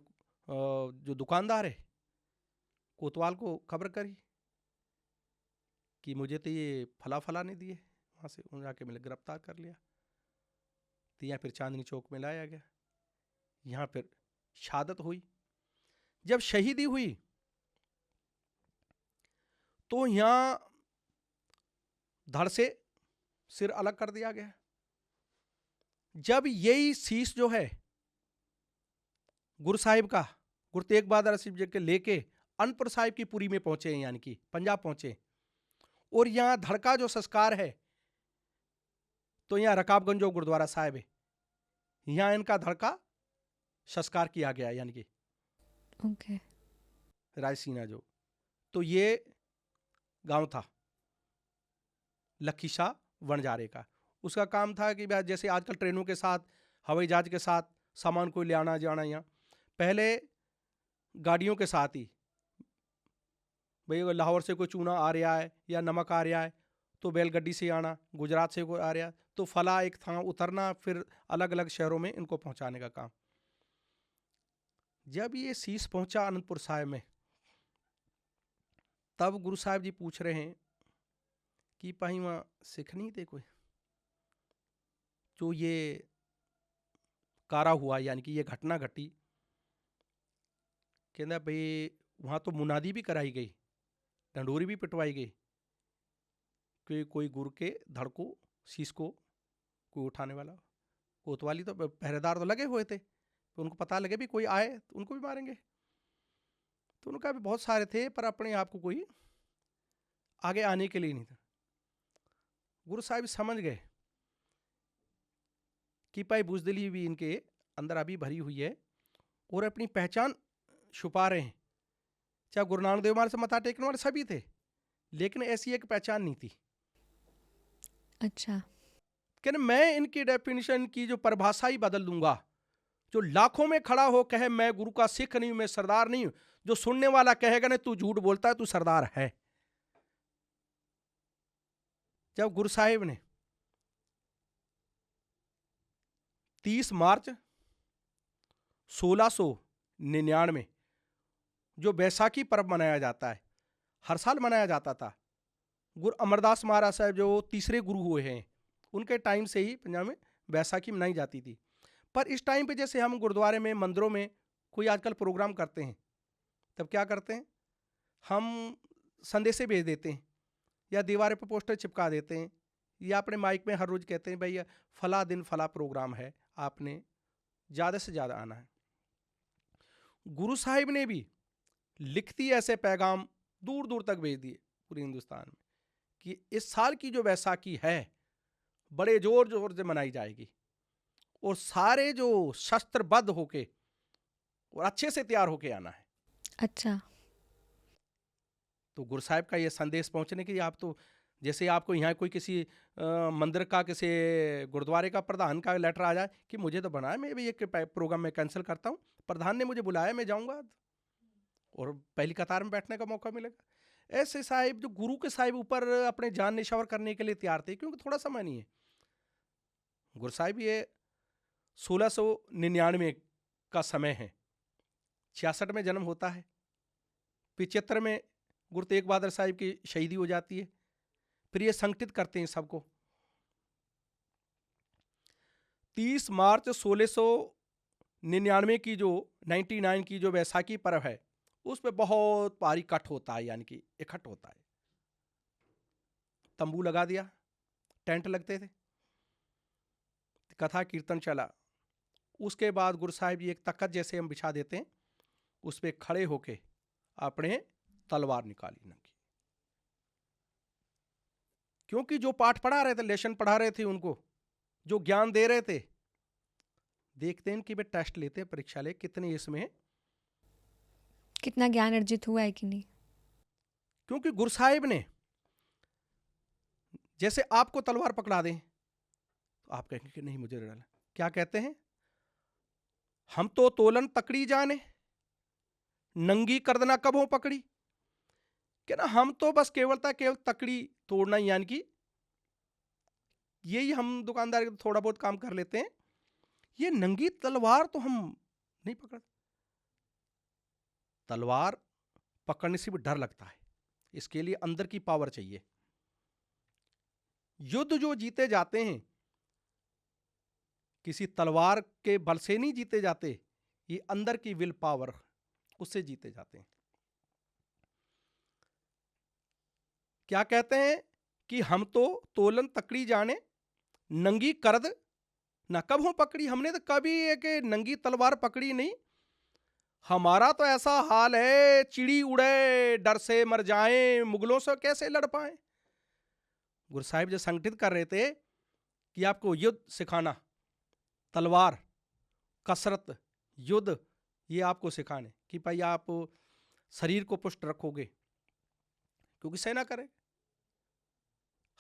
जो दुकानदार है कोतवाल को खबर करी कि मुझे तो ये फला फला ने दिए, वहाँ से जाके मैंने गिरफ्तार कर लिया। तो यहाँ फिर चांदनी चौक में लाया गया, यहाँ फिर शहादत हुई। जब शहीदी हुई तो यहाँ धड़ से सिर अलग कर दिया गया। जब यही शीश जो है गुरु साहिब का, गुरु तेग बहादुर साहिब जी के लेके अनपुर साहिब की पुरी में पहुंचे हैं, यानी कि पंजाब पहुंचे, और यहाँ धड़ का जो संस्कार है तो यहाँ रकाबगंज जो गुरुद्वारा साहिब है, यहाँ इनका धड़ का संस्कार किया गया, यानी कि ओके। रायसीना जो, तो ये गांव था लखीशाह वनजारे का। उसका काम था कि जैसे आजकल ट्रेनों के साथ, हवाई जहाज के साथ सामान को ले आना जाना, यहाँ पहले गाड़ियों के साथ ही, भाई अगर लाहौर से कोई चूना आ रहा है या नमक आ रहा है तो बैलगाड़ी से आना, गुजरात से कोई आ रहा है तो फला एक था उतरना, फिर अलग अलग शहरों में इनको पहुंचाने का काम। जब ये शीश पहुंचा अनंतपुर साहिब में, तब गुरु साहिब जी पूछ रहे हैं कि भाई वहाँ सिख नहीं थे कोई जो ये कारा हुआ, यानी कि ये घटना घटी। कहना भाई वहाँ तो मुनादी भी कराई गई ढंढोरी भी पिटवाई गई कि कोई गुरु के धड़ को, शीश को कोई उठाने वाला। कोतवाली तो पहरेदार तो लगे हुए थे, तो उनको पता लगे भी कोई आए तो उनको भी मारेंगे, तो उनका भी बहुत सारे थे, पर अपने आप को कोई आगे आने के लिए नहीं था। गुरु साहिब समझ गए कि भाई बुजदिली भी इनके अंदर अभी भरी हुई है और अपनी पहचान छुपा रहे हैं। चाहे गुरु नानक देव महाराज से मत्था टेकने वाले सभी थे, लेकिन ऐसी एक पहचान नहीं थी। अच्छा। कि मैं इनकी डेफिनेशन की जो परिभाषा ही बदल दूंगा। जो लाखों में खड़ा हो कहे मैं गुरु का सिख नहीं हूं, मैं सरदार नहीं हूं, जो सुनने वाला कहेगा ना तू झूठ बोलता है, तू सरदार है। जब गुरु साहिब ने 30 मार्च 1699 जो बैसाखी पर्व मनाया जाता है, हर साल मनाया जाता था। गुरु अमरदास महाराज साहब जो तीसरे गुरु हुए हैं, उनके टाइम से ही पंजाब में बैसाखी मनाई जाती थी। पर इस टाइम पे जैसे हम गुरुद्वारे में, मंदिरों में कोई आजकल प्रोग्राम करते हैं, तब क्या करते हैं, हम संदेशे भेज देते हैं या दीवारों पे पोस्टर चिपका देते हैं या अपने माइक में हर रोज कहते हैं भैया फला दिन फला प्रोग्राम है, आपने ज़्यादा से ज़्यादा आना है। गुरु साहिब ने भी लिखती ऐसे पैगाम दूर दूर तक भेज दिए पूरे हिंदुस्तान में कि इस साल की जो बैसाखी है बड़े जोर जोर से मनाई जाएगी और सारे जो शस्त्रबद्ध होके और अच्छे से तैयार होके आना है। अच्छा। तो गुरु साहिब का ये संदेश पहुंचने के लिए आप तो जैसे आपको यहाँ कोई किसी मंदिर का, किसी गुरुद्वारे का प्रधान का लेटर आ जाए कि मुझे तो बनाया, मैं भी एक प्रोग्राम में कैंसिल करता हूँ, प्रधान ने मुझे बुलाया, मैं जाऊँगा और पहली कतार में बैठने का मौका मिलेगा। ऐसे साहिब जो गुरु के साहिब ऊपर अपने जान निछावर करने के लिए तैयार थे, क्योंकि थोड़ा समय नहीं है। गुरु साहिब ये 1699 का समय है, 66 में जन्म होता है, 75 में गुरु तेग बहादुर साहिब की शहीदी हो जाती है। फिर ये संगठित करते हैं सबको। 30 मार्च 1699 की जो 99 की जो बैसाखी पर्व है, उस पे बहुत भारी इकट्ठ होता है, यानी कि इकट्ठ होता है। तंबू लगा दिया, टेंट लगते थे, कथा कीर्तन चला। उसके बाद गुरु साहिब जी एक तख्त जैसे हम बिछा देते हैं, उस पे खड़े होके अपने तलवार निकाली नंगी, क्योंकि जो पाठ पढ़ा रहे थे, लेसन पढ़ा रहे थे, उनको जो ज्ञान दे रहे थे, देखते हैं कि वे टेस्ट लेते हैं, परीक्षा ले कितने इसमें कितना ज्ञान अर्जित हुआ है कि नहीं। क्योंकि गुरु साहिब ने जैसे आपको तलवार पकड़ा दें तो आप कहेंगे कि नहीं मुझे डाला। क्या कहते हैं, हम तो तोलन तकड़ी जाने, नंगी कर देना कब हो पकड़ी। कि ना हम तो बस केवल तकड़ी तोड़ना, यानी कि यही हम दुकानदार थोड़ा बहुत काम कर लेते हैं, ये नंगी तलवार तो हम नहीं पकड़। तलवार पकड़ने से भी डर लगता है, इसके लिए अंदर की पावर चाहिए। युद्ध जो जीते जाते हैं किसी तलवार के बल से नहीं जीते जाते, ये अंदर की विल पावर, उससे जीते जाते हैं। क्या कहते हैं कि हम तो तोलन तकड़ी जाने, नंगी करद ना कब हो पकड़ी। हमने तो कभी एक नंगी तलवार पकड़ी नहीं। हमारा तो ऐसा हाल है, चिड़ी उड़े डर से मर जाएं, मुगलों से कैसे लड़ पाए। गुरु साहिब जो संगठित कर रहे थे कि आपको युद्ध सिखाना, तलवार, कसरत, युद्ध, ये आपको सिखाने कि भाई आप शरीर को पुष्ट रखोगे, क्योंकि सेना करे।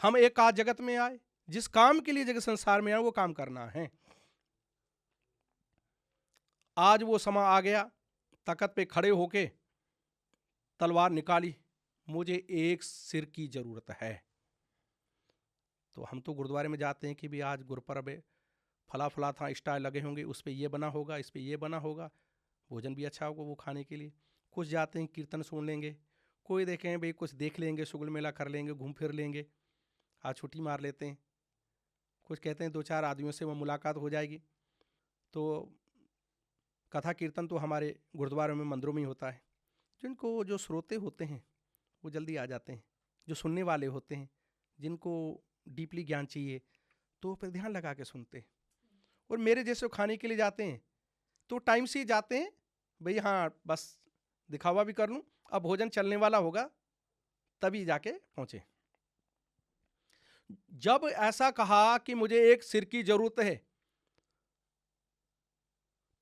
हम एक आज जगत में आए, जिस काम के लिए जगत संसार में आए वो काम करना है। आज वो समय आ गया, तख्त पे खड़े होके तलवार निकाली, मुझे एक सिर की जरूरत है। तो हम तो गुरुद्वारे में जाते हैं कि भी आज गुरुपर्व है, फला फला था, स्टाइल लगे होंगे, उस पर ये बना होगा, इस पर ये बना होगा, भोजन भी अच्छा होगा वो खाने के लिए। कुछ जाते हैं कीर्तन सुन लेंगे, कोई देखें भाई कुछ देख लेंगे, शुगल मेला कर लेंगे, घूम फिर लेंगे, आज छुट्टी मार लेते हैं। कुछ कहते हैं 2-4 आदमियों से वो मुलाकात हो जाएगी। तो कथा कीर्तन तो हमारे गुरुद्वारों में, मंदिरों में ही होता है। जिनको जो श्रोते होते हैं वो जल्दी आ जाते हैं। जो सुनने वाले होते हैं, जिनको डीपली ज्ञान चाहिए, तो फिर ध्यान लगा के सुनते हैं। और मेरे जैसे खाने के लिए जाते हैं तो टाइम से ही जाते हैं, भाई हाँ बस दिखावा भी कर लूँ, अब भोजन चलने वाला होगा तभी जाके पहुंचे। जब ऐसा कहा कि मुझे एक सिर की जरूरत है,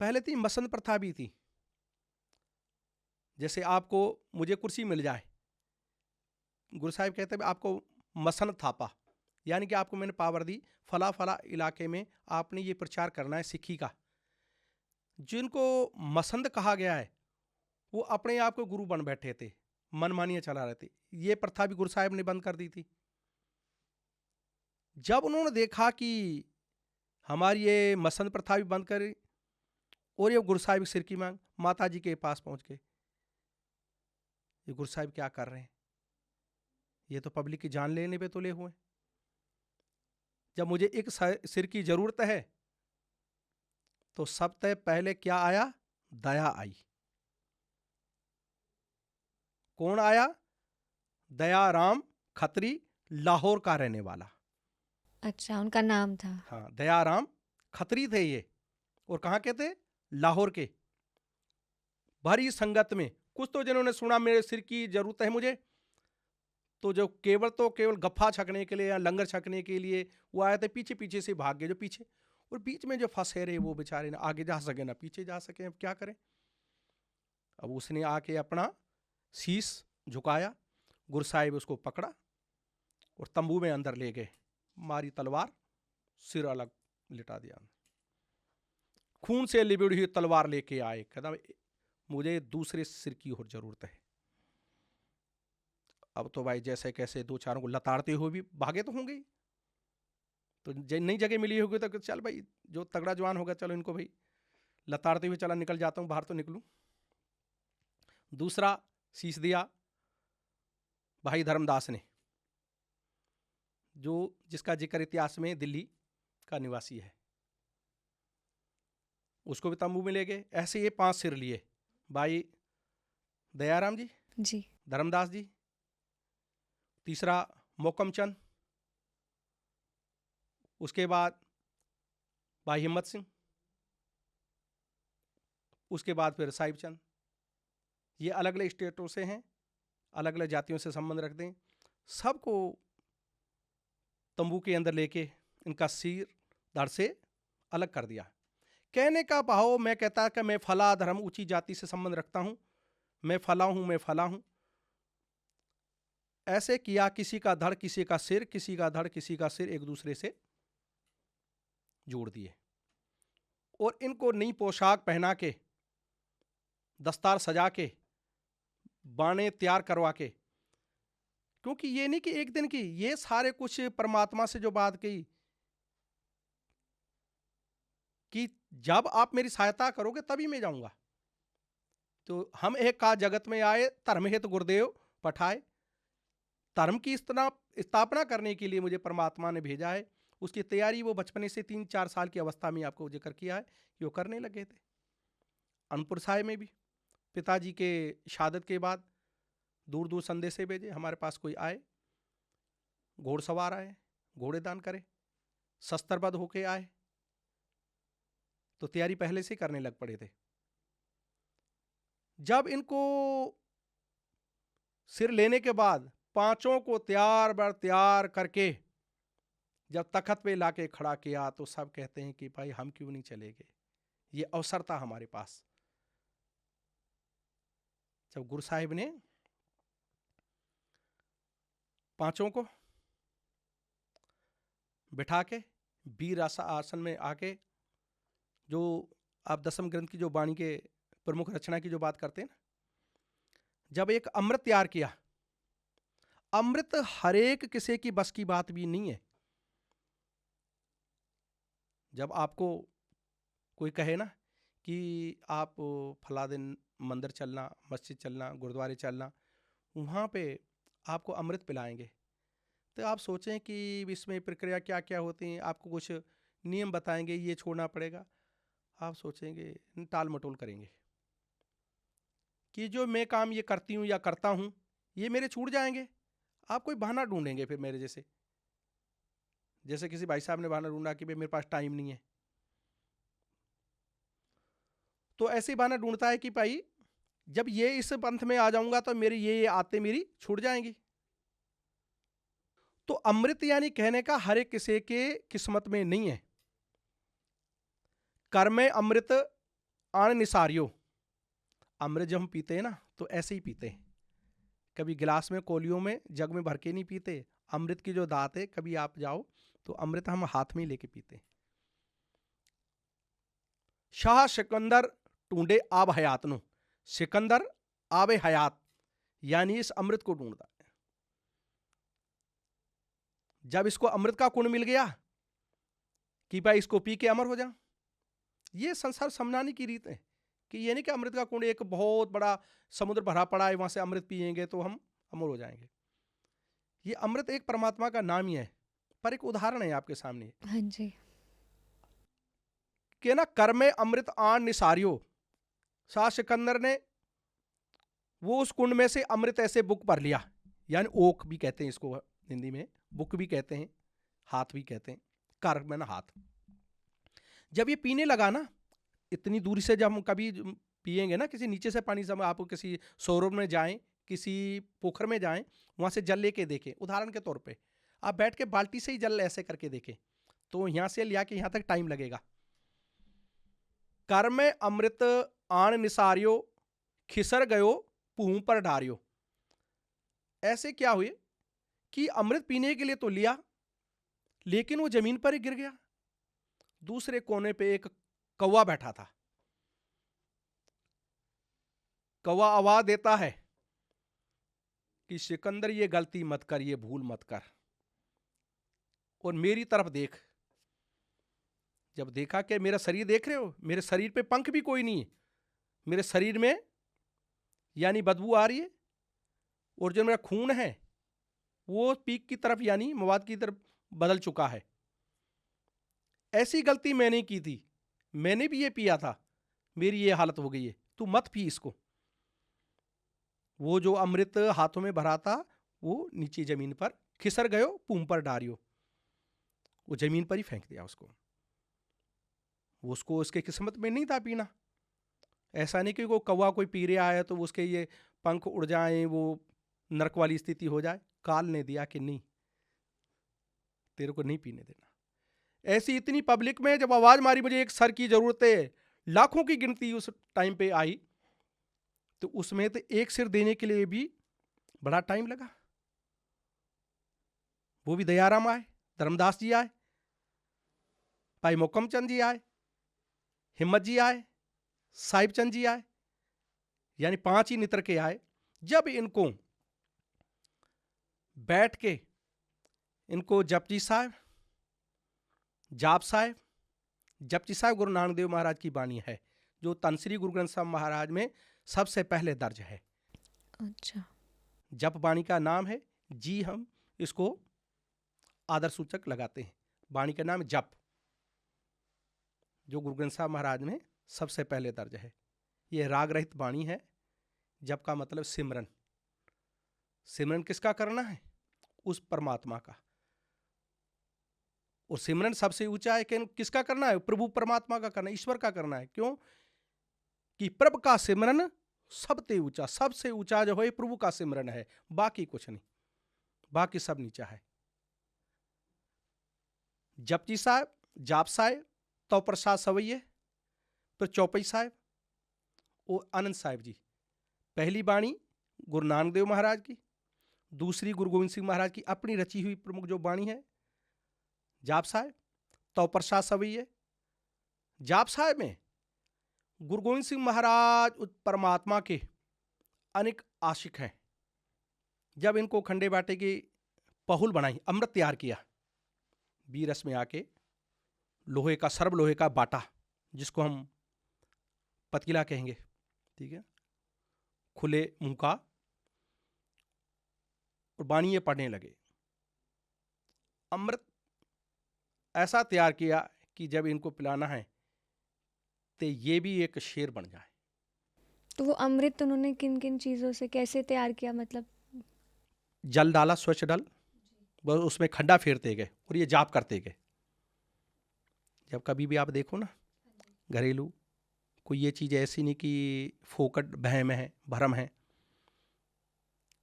पहले थी मसंद प्रथा भी थी, जैसे आपको मुझे कुर्सी मिल जाए, गुरु साहिब कहते हैं आपको मसंद थापा, यानी कि आपको मैंने पावर दी, फला फला इलाके में आपने ये प्रचार करना है सिक्खी का। जिनको मसंद कहा गया है वो अपने आप को गुरु बन बैठे थे, मनमानियां चला रहे थे। ये प्रथा भी गुरु साहिब ने बंद कर दी थी। जब उन्होंने देखा कि हमारी ये मसंद प्रथा भी बंद करी और ये गुरु साहिब सिर की मांग, माता जी के पास पहुंच गए, ये गुरु साहिब क्या कर रहे हैं, ये तो पब्लिक की जान लेने पे तुले हुए। जब मुझे एक सिर की जरूरत है तो सबसे पहले क्या आया, दया आई। कौन आया, दयाराम खत्री, लाहौर का रहने वाला। अच्छा, उनका नाम था। हाँ, दयाराम खत्री थे ये, और कहाँ के थे, लाहौर के। भरी संगत में कुछ तो जिन्होंने सुना मेरे सिर की जरूरत है मुझे, तो जो केवल गफ्फा छकने के लिए या लंगर छकने के लिए वो आए थे, पीछे पीछे से भाग गए जो पीछे, और बीच में जो फंसे रहे वो बेचारे ना आगे जा सके ना पीछे जा सके, अब क्या करें। अब उसने आके अपना शीश झुकाया, गुरु साहिब उसको पकड़ा और तंबू में अंदर ले गए, मारी तलवार, सिर अलग लिटा दिया। खून से लिबड़ी हुई तलवार लेके आए, कहता मुझे दूसरे सिर की और जरूरत है। अब तो भाई जैसे कैसे दो चारों को लताड़ते हुए भी भागे तो होंगे, तो नई जगह मिली होगी तो चल भाई जो तगड़ा जवान होगा चलो इनको भाई लताड़ते हुए चला निकल जाता हूं, बाहर तो निकलूं। दूसरा शीश दिया भाई धर्मदास ने, जो जिसका जिक्र इतिहास में दिल्ली का निवासी है, उसको भी तंबू में ले गए। ऐसे ये 5 सिर लिए, भाई दयाराम जी, धर्मदास जी, तीसरा मोकम चंद, उसके बाद भाई हिम्मत सिंह, उसके बाद फिर साहिब चंद। ये अलग अलग स्टेटों से हैं, अलग अलग जातियों से संबंध रखते हैं। सबको तंबू के अंदर लेके इनका सिर धड़ से अलग कर दिया। कहने का भाव, मैं कहता कि मैं फला धर्म ऊंची जाति से संबंध रखता हूं, मैं फला हूं, मैं फला हूं। ऐसे किया, किसी का धड़ किसी का सिर, किसी का धड़ किसी का सिर, एक दूसरे से जोड़ दिए। और इनको नई पोशाक पहना के, दस्तार सजा के, बाणे तैयार करवा के, क्योंकि ये नहीं कि एक दिन की, ये सारे कुछ परमात्मा से जो बात कही कि जब आप मेरी सहायता करोगे तभी मैं जाऊंगा। तो हम एक का जगत में आए, धर्म हेतु गुरुदेव पठाए। धर्म की स्थापना करने के लिए मुझे परमात्मा ने भेजा है। उसकी तैयारी वो बचपने से 3-4 साल की अवस्था में आपको जिक्र किया है कि वो करने लगे थे। अनपुर साहिब में भी पिताजी के शहादत के बाद दूर दूर संदेशे भेजे, हमारे पास कोई आए, घोड़सवार आए, घोड़े दान करे, शस्त्रबद्ध होके आए, तो तैयारी पहले से करने लग पड़े थे। जब इनको सिर लेने के बाद 5 को तैयार बर तैयार करके जब तखत पे लाके खड़ा किया, तो सब कहते हैं कि भाई हम क्यों नहीं चले गए, ये अवसर था हमारे पास। जब गुरु साहिब ने 5 को बिठा के वीर आसन में आके, जो आप दसम ग्रंथ की जो वाणी के प्रमुख रचना की जो बात करते हैं ना, जब एक अमृत तैयार किया, अमृत हरेक किसी की बस की बात भी नहीं है। जब आपको कोई कहे ना कि आप फला दिन मंदिर चलना, मस्जिद चलना, गुरुद्वारे चलना, वहाँ पे आपको अमृत पिलाएंगे, तो आप सोचें कि इसमें प्रक्रिया क्या क्या होती हैं, आपको कुछ नियम बताएंगे, ये छोड़ना पड़ेगा। आप सोचेंगे, टाल मटोल करेंगे कि जो मैं काम ये करती हूँ या करता हूँ, ये मेरे छूट जाएंगे। आप कोई बहाना ढूंढेंगे फिर मेरे जैसे, जैसे किसी भाई साहब ने बहाना ढूंढा कि भाई मेरे पास टाइम नहीं है, तो ऐसे ही बहाना ढूंढता है कि भाई जब ये इस पंथ में आ जाऊंगा तो मेरी ये आते मेरी छूट जाएंगी। तो अमृत यानी कहने का हर एक किसी के किस्मत में नहीं है। कर्मे अमृत आण निसारियो। अमृत जब हम पीते हैं ना तो ऐसे ही पीते हैं, कभी गिलास में, कोलियों में, जग में भर के नहीं पीते। अमृत की जो दात है, कभी आप जाओ तो अमृत हम हाथ में ही लेके पीते हैं। शाह सिकंदर ढूंढे आब हयात नु। सिकंदर आबे हयात यानी इस अमृत को ढूंढता है। जब इसको अमृत का कुंड मिल गया कि भाई इसको पी के अमर हो जा, ये संसार समझाने की रीत है कि ये नहीं कि अमृत का कुंड एक बहुत बड़ा समुद्र भरा पड़ा है, वहां से अमृत पिएंगे तो हम अमर हो जाएंगे। ये अमृत एक परमात्मा का नाम ही है, पर एक उदाहरण है आपके सामने हाँ जी। कि ना कर्मे अमृत आण निसारियो। शाह सिकंदर ने वो उस कुंड में से अमृत ऐसे बुक भर लिया, यानी ओक भी कहते हैं इसको हिंदी में, बुक भी कहते हैं, हाथ भी कहते हैं, कर में ना हाथ। जब ये पीने लगा ना, इतनी दूरी से जब हम कभी पिएंगे ना किसी नीचे से पानी, से आप किसी सरोवर में जाएं, किसी पोखर में जाएं, वहां से जल लेके देखें। उदाहरण के तौर पे आप बैठ के बाल्टी से ही जल ऐसे करके देखें तो यहां से लिया के यहां तक टाइम लगेगा। कर में अमृत आण निसारियो, खिसर गयो पूं पर ढारियो। ऐसे क्या हुए कि अमृत पीने के लिए तो लिया, लेकिन वो जमीन पर ही गिर गया। दूसरे कोने पे एक कौवा बैठा था। कौवा आवाज देता है कि सिकंदर ये गलती मत कर, ये भूल मत कर, और मेरी तरफ देख। जब देखा कि मेरा शरीर देख रहे हो, मेरे शरीर पे पंख भी कोई नहीं है, मेरे शरीर में यानी बदबू आ रही है, और जो मेरा खून है वो पीक की तरफ यानी मवाद की तरफ बदल चुका है। ऐसी गलती मैंने की थी, मैंने भी ये पिया था, मेरी ये हालत हो गई है, तू मत पी इसको। वो जो अमृत हाथों में भरा था वो नीचे जमीन पर खिसर गयो पूं पर डारियो, वो जमीन पर ही फेंक दिया उसको। वो उसको उसके किस्मत में नहीं था पीना। ऐसा नहीं कि वो कौवा कोई पी रहा है तो उसके ये पंख उड़ जाएं, वो नरक वाली स्थिति हो जाए। काल ने दिया कि नहीं, तेरे को नहीं पीने देना। ऐसी इतनी पब्लिक में जब आवाज मारी मुझे एक सर की जरूरत है, लाखों की गिनती उस टाइम पे आई, तो उसमें तो एक सिर देने के लिए भी बड़ा टाइम लगा। वो भी दयाराम आए, धर्मदास जी आए, भाई मोकम चंद जी आए, हिम्मत जी आए, साहिब चंद जी आए, यानी 5 ही नितर के आए। जब इनको बैठ के इनको जपजी साहब, जाप साहब, जपजी साहब गुरु नानक देव महाराज की बाणी है, जो तनश्री गुरु ग्रंथ साहब महाराज में सबसे पहले दर्ज है। अच्छा। जप बाणी का नाम है जी, हम इसको आदर सूचक लगाते हैं। बाणी का नाम जप, जो गुरु ग्रंथ साहब महाराज में सबसे पहले दर्ज है। यह राग रहित बाणी है। जप का मतलब सिमरन। सिमरन किसका करना है? उस परमात्मा का। और सिमरन सबसे ऊंचा है कि किसका करना है? प्रभु परमात्मा का करना है, ईश्वर का करना है। क्यों? कि प्रभु का सिमरन सबसे ऊंचा, सबसे ऊंचा जो है प्रभु का सिमरन है, बाकी कुछ नहीं, बाकी सब नीचा है। जपजी साहब, जाप साहब, तो प्रसाद सवैये, फिर चौपई साहब और आनंद साहब जी। पहली बाणी गुरु नानक देव महाराज की, दूसरी गुरु गोविंद सिंह महाराज की अपनी रची हुई प्रमुख जो बाणी है जाप साहब, तो प्रसाद सवैये। जाप साहब में गुरु गोविंद सिंह महाराज उस परमात्मा के अनेक आशिक हैं। जब इनको खंडे बाटे की पहुल बनाई, अमृत तैयार किया, बीरस में आके लोहे का, सर्व लोहे का बाटा, जिसको हम पतीला कहेंगे, ठीक है, खुले मुंह का, और बाणी ये पढ़ने लगे। अमृत ऐसा तैयार किया कि जब इनको पिलाना है तो ये भी एक शेर बन जाए। तो वो अमृत उन्होंने किन किन चीज़ों से कैसे तैयार किया, मतलब जल डाला, स्वच्छ जल, बस उसमें खड्डा फेरते गए और ये जाप करते गए। जब कभी भी आप देखो ना घरेलू कोई ये चीज़ ऐसी नहीं कि फोकट बहम है, भरम है।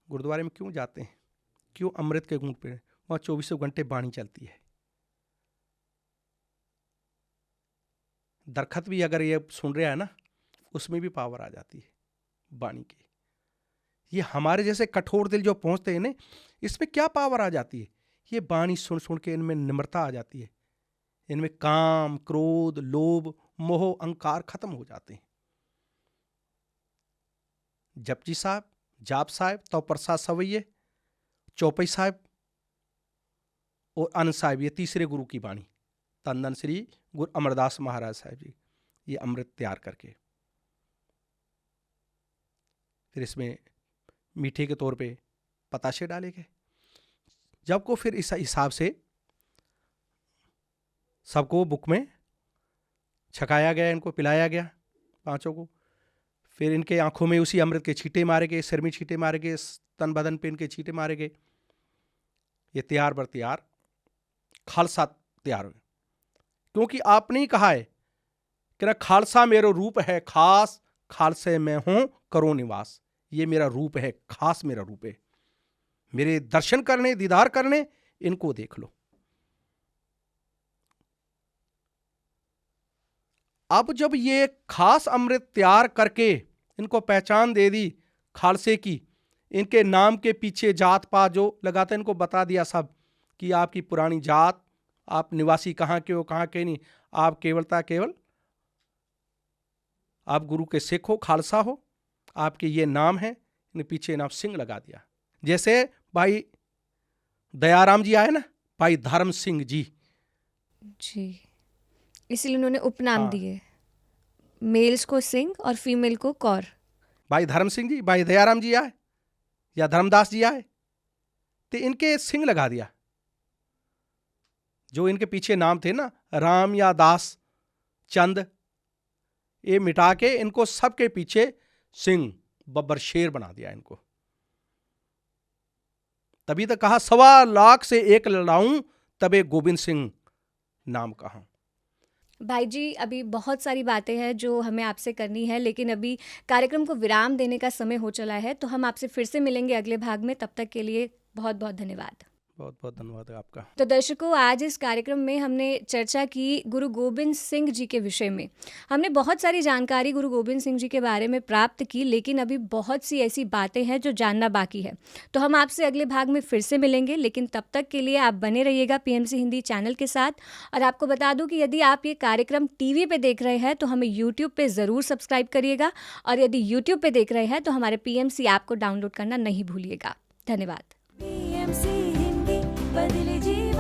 गुरुद्वारे में क्यों जाते हैं, क्यों अमृत के घूंट पे, वहाँ 24 घंटे बाणी चलती है। दरखत भी अगर ये सुन रहा है ना, उसमें भी पावर आ जाती है बाणी की। ये हमारे जैसे कठोर दिल जो पहुंचते हैं ना, इसमें क्या पावर आ जाती है। ये बाणी सुन सुन के इनमें निम्रता आ जाती है, इनमें काम, क्रोध, लोभ, मोह, अहंकार खत्म हो जाते हैं। जपजी साहब, जाप साहब, तो प्रसाद सवैये, चौपई साहब और अन साहब, ये तीसरे गुरु की बाणी, तंदन श्री गुरु अमरदास महाराज साहब जी, ये अमृत तैयार करके फिर इसमें मीठे के तौर पे पताशे डाले गए। जब को फिर इस हिसाब से सबको बुक में छकाया गया, इनको पिलाया गया पांचों को। फिर इनके आंखों में उसी अमृत के छींटे मारे गए, सिर में छींटे मारे गए, तन बदन पे इनके छींटे मारे गए। ये तैयार बर तैयार खालसा तैयार हुए, क्योंकि आपने ही कहा है कि ना खालसा मेरा रूप है खास, खालसे में हूं करो निवास। ये मेरा रूप है खास, मेरा रूप है, मेरे दर्शन करने, दीदार करने, इनको देख लो। अब जब ये खास अमृत तैयार करके इनको पहचान दे दी खालसे की, इनके नाम के पीछे जात पात जो लगाते, इनको बता दिया सब कि आपकी पुरानी जात, आप निवासी कहाँ के हो, कहाँ के नहीं, आप केवलता केवल आप गुरु के सिख हो, खालसा हो, आपके ये नाम है। इन्हें पीछे नाम सिंह लगा दिया। जैसे भाई दयाराम जी आए ना, भाई धर्म सिंह जी जी, इसलिए उन्होंने उपनाम हाँ। दिए, मेल्स को सिंह और फीमेल को कौर। भाई धर्म सिंह जी, भाई दयाराम जी आए या धर्मदास जी आए, तो इनके सिंह लगा दिया। जो इनके पीछे नाम थे ना, राम या दास, चंद, ये मिटा के इनको सबके पीछे सिंह, बब्बर, शेर बना दिया इनको। तभी तो कहा 1.25 से एक लड़ाऊं, तबे गोविंद सिंह नाम कहा। भाई जी, अभी बहुत सारी बातें हैं जो हमें आपसे करनी है, लेकिन अभी कार्यक्रम को विराम देने का समय हो चला है, तो हम आपसे फिर से मिलेंगे अगले भाग में। तब तक के लिए बहुत बहुत धन्यवाद। बहुत बहुत धन्यवाद है आपका। तो दर्शकों, आज इस कार्यक्रम में हमने चर्चा की गुरु गोविंद सिंह जी के विषय में। हमने बहुत सारी जानकारी गुरु गोविंद सिंह जी के बारे में प्राप्त की, लेकिन अभी बहुत सी ऐसी बातें हैं जो जानना बाकी है। तो हम आपसे अगले भाग में फिर से मिलेंगे, लेकिन तब तक के लिए आप बने रहिएगा PMC हिंदी चैनल के साथ। और आपको बता दूं कि यदि आप ये कार्यक्रम TV पे देख रहे हैं तो हमें YouTube पे ज़रूर सब्सक्राइब करिएगा, और यदि YouTube पे देख रहे हैं तो हमारे PMC ऐप को डाउनलोड करना नहीं भूलिएगा। धन्यवाद। PMC हिंदी बदले जी।